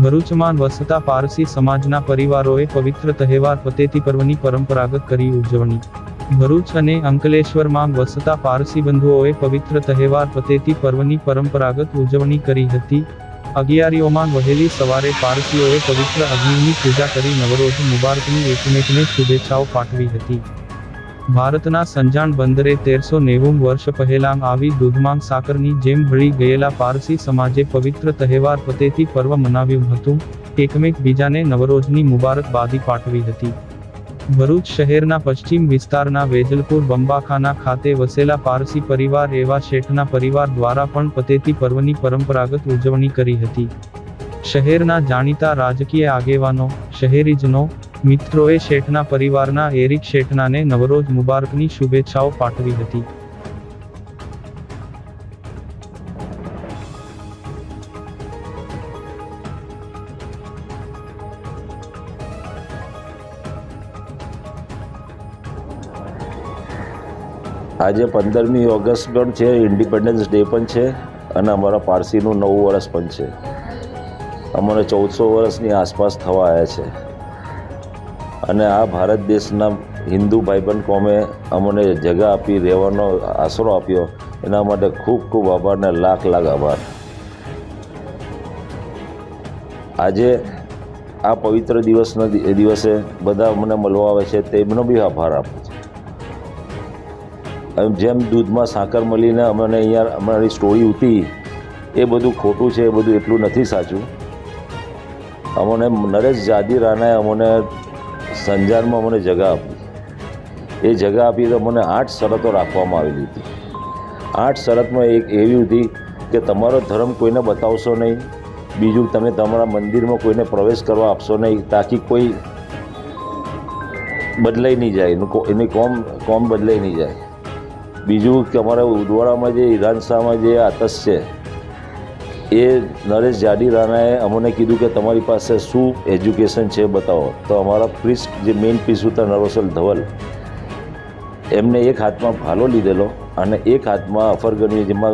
ભરૂચમાં વસતા પારસી સમાજના પરિવારોએ પવિત્ર તહેવાર પતેતી પર્વની પરંપરાગત કરી ઉજવણી। ભરૂચ અને અંકલેશ્વરમાં વસતા પારસી બંધુઓએ પવિત્ર તહેવાર પતેતી પર્વની પરંપરાગત ઉજવણી કરી હતી। અગિયારીઓમાં વહેલી સવારે પારસીઓએ પવિત્ર અગ્નિની પૂજા કરી નવરોઝ મુબારકની એકમેકને શુભેચ્છાઓ પાઠવી હતી। ભારતના સંજાણ બંદરે 1390 વર્ષ પહેલાં આવી દૂધમાં સાકરની જેમ ભળી ગયેલા પારસી સમાજે પવિત્ર તહેવાર પતેતી પર્વ મનાવ્યું હતું। એકમેક બીજાને નવરોઝની મુબારકબાદી પાઠવી હતી। ભરૂચ શહેરના પશ્ચિમ વિસ્તારના વેજલપુર બંબાખાના ખાતે વસેલા પારસી પરિવાર એવા શેઠના પરિવાર દ્વારા પણ પતેતી પર્વની પરંપરાગત ઉજવણી કરી હતી। શહેરના જાણીતા રાજકીય આગેવાનો, શહેરીજનો, મિત્રોએ શેઠના પરિવારના એરિક શેઠનાને નવરોઝ મુબારકની શુભેચ્છાઓ પાઠવી હતી। આજે 15મી ઓગસ્ટ પણ છે, ઇન્ડિપેન્ડન્સ ડે પણ છે અને અમારા પારસીનું નવું વર્ષ પણ છે। અમને 1400 વર્ષની આસપાસ થવા આવ્યા છે અને આ ભારત દેશના હિન્દુ ભાઈબંધ કોમે અમને જગા આપી, રહેવાનો આશરો આપ્યો, એના માટે ખૂબ ખૂબ આભાર ને લાખ લાખ આભાર। આજે આ પવિત્ર દિવસના દિવસે બધા મને મળવા આવે છે, તેમનો બી આભાર આપું છું। જેમ દૂધમાં સાકર મળીને અમને અહીંયા અમારી સ્ટોરી ઉઠી, એ બધું ખોટું છે, એ બધું એટલું નથી સાચું। અમને નરેશ જાદી રાણાએ અમને સંજાનમાં મને જગા આપી। એ જગા આપી તો મને 8 શરતો રાખવામાં આવેલી હતી। 8 શરતમાં એક એવી હતી કે તમારો ધર્મ કોઈને બતાવશો નહીં, બીજું તમે તમારા મંદિરમાં કોઈને પ્રવેશ કરવા આપશો નહીં, તાકી કોઈ બદલાઈ નહીં જાય, એની કોમ બદલાઈ નહીં જાય। બીજું કે અમારા ઉદવાડામાં જે વિધાનસભામાં જે આતશ છે, એ નરેશ જાડી રાણાએ અમને કીધું કે તમારી પાસે શું એજ્યુકેશન છે બતાવો। તો અમારા પ્રિસ્ટ જે મેઇન પીસ હતા નરોસલ ધવલ, એમને એક હાથમાં ભાલો લીધેલો અને એક હાથમાં અફરગની, જેમાં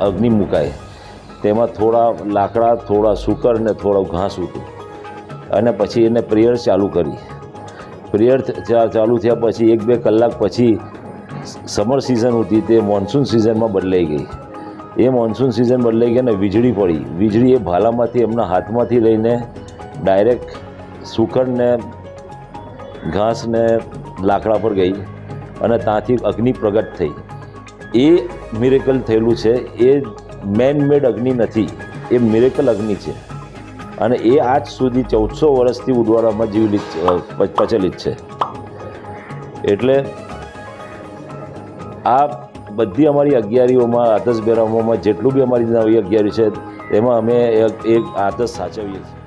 અગ્નિ મુકાય, તેમાં થોડા લાકડા, થોડા સૂકર ને થોડું ઘાસ હતું અને પછી એને પ્રેયર ચાલુ કરી। પ્રેયર ચાલુ થયા પછી 1-2 કલાક પછી સમર સિઝન હતી, તે મોન્સૂન સિઝનમાં બદલાઈ ગઈ। એ મોન્સૂન સિઝન બદલાઈ ગઈ ને વીજળી પડી। વીજળી એ ભાલામાંથી એમના હાથમાંથી લઈને ડાયરેક્ટ સૂકરને, ઘાસને, લાકડા પર ગઈ અને ત્યાંથી અગ્નિ પ્રગટ થઈ। એ મિરેકલ થયેલું છે, એ મેન મેડ અગ્નિ નથી, એ મિરેકલ અગ્નિ છે અને એ આજ સુધી 1400 વર્ષથી ઉદવાડામાં પ્રચલિત છે। એટલે આ બધી અમારી અગિયારીઓમાં, આતશ બેરામોમાં જેટલું બી અમારી નવી અગિયારી છે, એમાં અમે એક આતશ સાચવીએ છીએ।